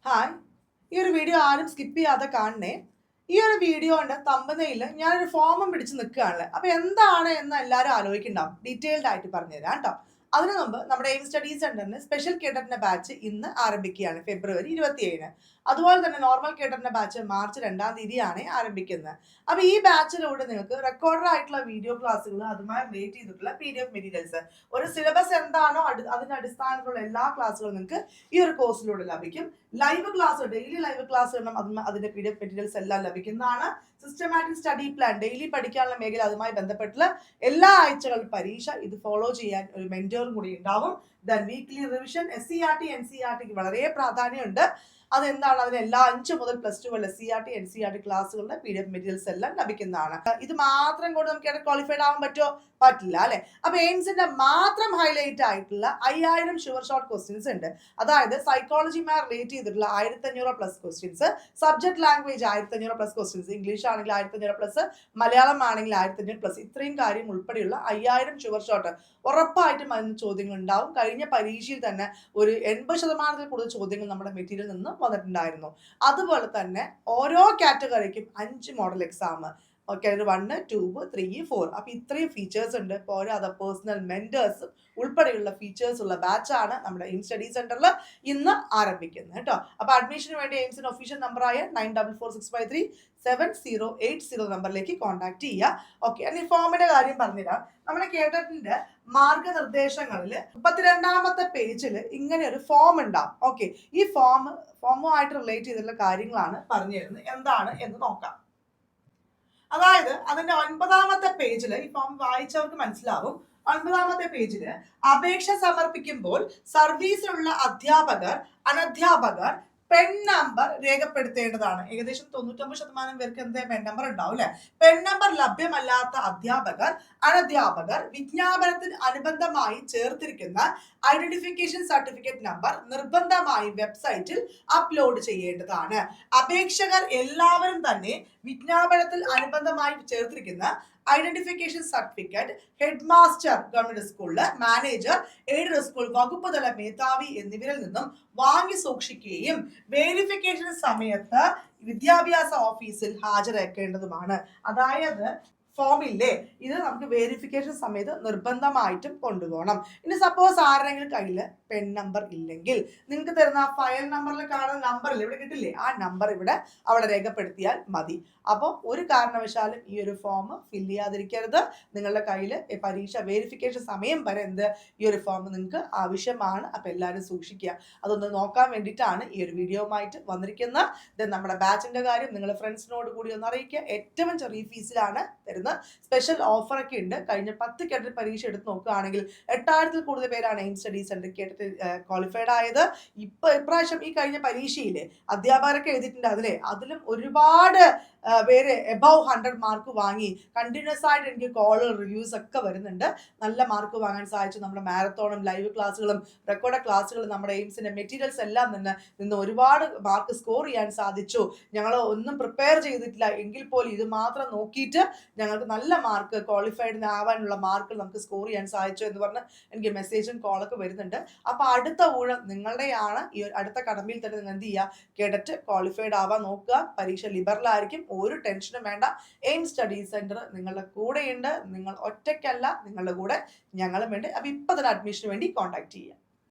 Hi, ഈ ഒരു video ആരും സ്കിപ്പ് ചെയ്യാതെ കാണണേ. ഈ ഒരു വീഡിയോന്റെ തമ്പനെയിൽ ഞാനൊരു ഫോമും പിടിച്ച് നിൽക്കുകയാണ്. അപ്പൊ എന്താണ് എന്ന് എല്ലാവരും ആലോചിക്കുന്നുണ്ടാവും. ഡീറ്റെയിൽഡ് ആയിട്ട് പറഞ്ഞുതരാം കേട്ടോ. അതിനു മുമ്പ് നമ്മുടെ എയിം സ്റ്റഡി സെന്ററിന് സ്പെഷ്യൽ കേഡറിന്റെ ബാച്ച് ഇന്ന് ആരംഭിക്കുകയാണ് ഫെബ്രുവരി 27. അതുപോലെ തന്നെ നോർമൽ കേഡറിന്റെ ബാച്ച് മാർച്ച് 2-ാം തീയതിയാണ് ആരംഭിക്കുന്നത്. അപ്പൊ ഈ ബാച്ചിലൂടെ നിങ്ങൾക്ക് റെക്കോർഡഡ് ആയിട്ടുള്ള വീഡിയോ ക്ലാസ്സുകൾ അതുമായി റിലേറ്റ് ചെയ്തിട്ടുള്ള PDF മെറ്റീരിയൽസ്, ഒരു സിലബസ് എന്താണോ അതിന്റെ അടിസ്ഥാനത്തിലുള്ള എല്ലാ ക്ലാസ്സുകളും നിങ്ങൾക്ക് ഈ ഒരു കോഴ്സിലൂടെ ലഭിക്കും. Live class, daily live class അതിന്റെ PDF മെറ്റീരിയൽസ് എല്ലാം ലഭിക്കുന്നതാണ്. സിസ്റ്റമാറ്റിക് സ്റ്റഡി പ്ലാൻ, ഡെയിലി പഠിക്കാനുള്ള മേഖല അതുമായി ബന്ധപ്പെട്ടുള്ള എല്ലാ ആഴ്ചകളും പരീക്ഷ ഇത് ഫോളോ ചെയ്യാൻ ഒരു മെന്റോറും കൂടി ഉണ്ടാവും. Then weekly revision, SCERT NCERT വളരെ പ്രാധാന്യമുണ്ട്. അതെന്താണ്, അതിന് എല്ലാ 5 മുതൽ +2 വരെ SCERT NCERT ക്ലാസ്സുകളുടെ PDF മെറ്റീരിയൽസ് എല്ലാം ലഭിക്കുന്നതാണ്. ഇത് മാത്രം കൊണ്ട് നമുക്ക് ക്വാളിഫൈഡ് ആവാൻ പറ്റുമോ? പറ്റില്ല അല്ലെ. അപ്പൊ എയിംസിന്റെ മാത്രം ഹൈലൈറ്റ് ആയിട്ടുള്ള 5000 ഷുവർ ഷോർട്ട് ക്വസ്റ്റ്യൻസ് ഉണ്ട്. അതായത് സൈക്കോളജിയുമായി റിലേറ്റ് ചെയ്തിട്ടുള്ള 1500+ questions, subject language 1500+ questions, English ആണെങ്കിൽ 1500+, മലയാളം ആണെങ്കിൽ 1500+, ഇത്രയും കാര്യം ഉൾപ്പെടെയുള്ള 5000 ഷുവർ ഷോർട്ട് ഉറപ്പായിട്ടും അതിന് ചോദ്യങ്ങൾ ഉണ്ടാവും. കഴിഞ്ഞ പരീക്ഷയിൽ തന്നെ ഒരു 80% കൂടുതൽ ചോദ്യങ്ങൾ നമ്മുടെ മെറ്റീരിയലിൽ നിന്ന് വന്നിട്ടുണ്ടായിരുന്നു. അതുപോലെ തന്നെ ഓരോ കാറ്റഗറിക്കും 5 മോഡൽ എക്സാം, ഓക്കെ, 1, 2, 3, 4. അപ്പൊ ഇത്രയും ഫീച്ചേഴ്സ് ഉണ്ട്. പോരാതെ പേഴ്സണൽ മെന്റേഴ്സ് ഉൾപ്പെടെയുള്ള ഫീച്ചേഴ്സ് ഉള്ള ബാച്ചാണ് നമ്മുടെ എയിം സ്റ്റഡി സെന്ററിൽ ഇന്ന് ആരംഭിക്കുന്നത് കേട്ടോ. അപ്പൊ അഡ്മിഷന് വേണ്ടി എയിംസിന്റെ ഒഫീഷ്യൽ നമ്പറായ 9446537080 നമ്പറിലേക്ക് കോൺടാക്ട് ചെയ്യുക. ഓക്കെ, ഇനി ഫോമിന്റെ കാര്യം പറഞ്ഞുതരാം. നമ്മുടെ കേഡറ്റിന്റെ മാർഗനിർദ്ദേശങ്ങളിൽ 32-ാമത്തെ പേജിൽ ഇങ്ങനെ ഒരു ഫോം ഉണ്ടാവും. ഓക്കെ, ഈ ഫോമുമായിട്ട് റിലേറ്റ് ചെയ്തിട്ടുള്ള കാര്യങ്ങളാണ് പറഞ്ഞു തരുന്നത്. എന്താണ് എന്ന് നോക്കാം. അതായത് അതിന്റെ 9-ാമത്തെ പേജിൽ, ഈ ഫോം വായിച്ചവർക്ക് മനസ്സിലാവും, 9-ാമത്തെ പേജിൽ അപേക്ഷ സമർപ്പിക്കുമ്പോൾ സർവീസിലുള്ള അധ്യാപകർ, അനധ്യാപകർ പെൻ നമ്പർ രേഖപ്പെടുത്തേണ്ടതാണ്. ഏകദേശം 99% പേർക്ക് എന്താ പെൻ നമ്പർ ഉണ്ടാവും അല്ലെ. പെൻ നമ്പർ ലഭ്യമല്ലാത്ത അധ്യാപകർ, അനധ്യാപകർ വിജ്ഞാപനത്തിന് അനുബന്ധമായി ചേർത്തിരിക്കുന്ന ഐഡന്റിഫിക്കേഷൻ സർട്ടിഫിക്കറ്റ് നമ്പർ നിർബന്ധമായി വെബ്സൈറ്റിൽ അപ്ലോഡ് ചെയ്യേണ്ടതാണ്. അപേക്ഷകർ എല്ലാവരും തന്നെ വിജ്ഞാപനത്തിൽ അനുബന്ധമായി ചേർത്തിരിക്കുന്ന identification certificate headmaster government സ്കൂളില്, മാനേജർ എയ്ഡഡ് സ്കൂൾ, വകുപ്പ് തല മേധാവി എന്നിവരിൽ നിന്നും വാങ്ങി സൂക്ഷിക്കുകയും വേരിഫിക്കേഷൻ സമയത്ത് വിദ്യാഭ്യാസ ഓഫീസിൽ ഹാജരാക്കേണ്ടതുമാണ്. അതായത് ഫോമില്ലേ, ഇത് നമുക്ക് വേരിഫിക്കേഷൻ സമയത്ത് നിർബന്ധമായിട്ടും കൊണ്ടുപോകണം. ഇനി സപ്പോസ് ആരുടെങ്കിലും കയ്യിൽ പെൻ നമ്പർ ഇല്ലെങ്കിൽ നിങ്ങൾക്ക് തരുന്ന ആ ഫയൽ നമ്പറിൽ കാണുന്ന നമ്പറിൽ ഇവിടെ കിട്ടില്ലേ, ആ നമ്പർ ഇവിടെ അവിടെ രേഖപ്പെടുത്തിയാൽ മതി. അപ്പോൾ ഒരു കാരണവശാലും ഈ ഒരു ഫോം ഫില്ല് ചെയ്യാതിരിക്കരുത്. നിങ്ങളുടെ കയ്യിൽ പരീക്ഷ വേരിഫിക്കേഷൻ സമയം വരെ ഈ ഒരു ഫോം നിങ്ങൾക്ക് ആവശ്യമാണ്. അപ്പോൾ എല്ലാവരും സൂക്ഷിക്കുക. അതൊന്ന് നോക്കാൻ വേണ്ടിയിട്ടാണ് ഈ ഒരു വീഡിയോയുമായിട്ട് വന്നിരിക്കുന്നത്. ഇത് നമ്മുടെ ബാച്ചിന്റെ കാര്യം നിങ്ങൾ ഫ്രണ്ട്സിനോട് കൂടി ഒന്ന് അറിയിക്കുക. ഏറ്റവും ചെറിയ ഫീസിലാണ് തരുന്നത്. സ്പെഷ്യൽ ഓഫർ ഒക്കെ ഉണ്ട്. കഴിഞ്ഞ 10 കേഡറ്റ് പരീക്ഷ എടുത്ത് നോക്കുകയാണെങ്കിൽ 8000-ൽ കൂടുതൽ പേരാണ് aim study centre cadet qualified ആയത്. ഇപ്രാവശ്യം ഈ കഴിഞ്ഞ പരീക്ഷയിൽ അധ്യാപകരൊക്കെ എഴുതിയിട്ടുണ്ട്. അതിലും ഒരുപാട് പേര് എബവ് 100 മാർക്ക് വാങ്ങി. കണ്ടിന്യൂസ് ആയിട്ട് എനിക്ക് കോള്, റിവ്യൂസ് ഒക്കെ വരുന്നുണ്ട്. നല്ല മാർക്ക് വാങ്ങാൻ സാധിച്ചു. നമ്മുടെ മാരത്തോണും ലൈവ് ക്ലാസ്സുകളും റെക്കോർഡ് ക്ലാസ്സുകളും നമ്മുടെ എയിംസിന്റെ മെറ്റീരിയൽസ് എല്ലാം നിന്ന് ഒരുപാട് മാർക്ക് സ്കോർ ചെയ്യാൻ സാധിച്ചു. ഞങ്ങൾ ഒന്നും പ്രിപ്പയർ ചെയ്തിട്ടില്ല എങ്കിൽ പോലും ഇത് മാത്രം നോക്കിയിട്ട് ഞങ്ങൾക്ക് നല്ല മാർക്ക്, ക്വാളിഫൈഡ് ആവാനുള്ള മാർക്ക് നമുക്ക് സ്കോർ ചെയ്യാൻ സാധിച്ചു എന്ന് പറഞ്ഞ് എനിക്ക് മെസ്സേജും കോളൊക്കെ വരുന്നുണ്ട്. അപ്പൊ അടുത്ത ഊഴം നിങ്ങളുടെയാണ്. ഈ അടുത്ത കടമയിൽ തന്നെ നിങ്ങൾ എന്ത് ചെയ്യുക, കേഡറ്റ് ക്വാളിഫൈഡ് ആവാൻ നോക്കുക. പരീക്ഷ ലിബറൽ ആയിരിക്കും. ഒരു ടെൻഷനും വേണ്ട. എയിം സ്റ്റഡി സെന്റർ നിങ്ങളുടെ കൂടെയുണ്ട്. നിങ്ങൾ ഒറ്റയ്ക്കല്ല, നിങ്ങളുടെ കൂടെ ഞങ്ങളും ഉണ്ട്. അപ്പൊ ഇപ്പൊ തന്നെ അഡ്മിഷന് വേണ്ടി കോൺടാക്ട് ചെയ്യുക.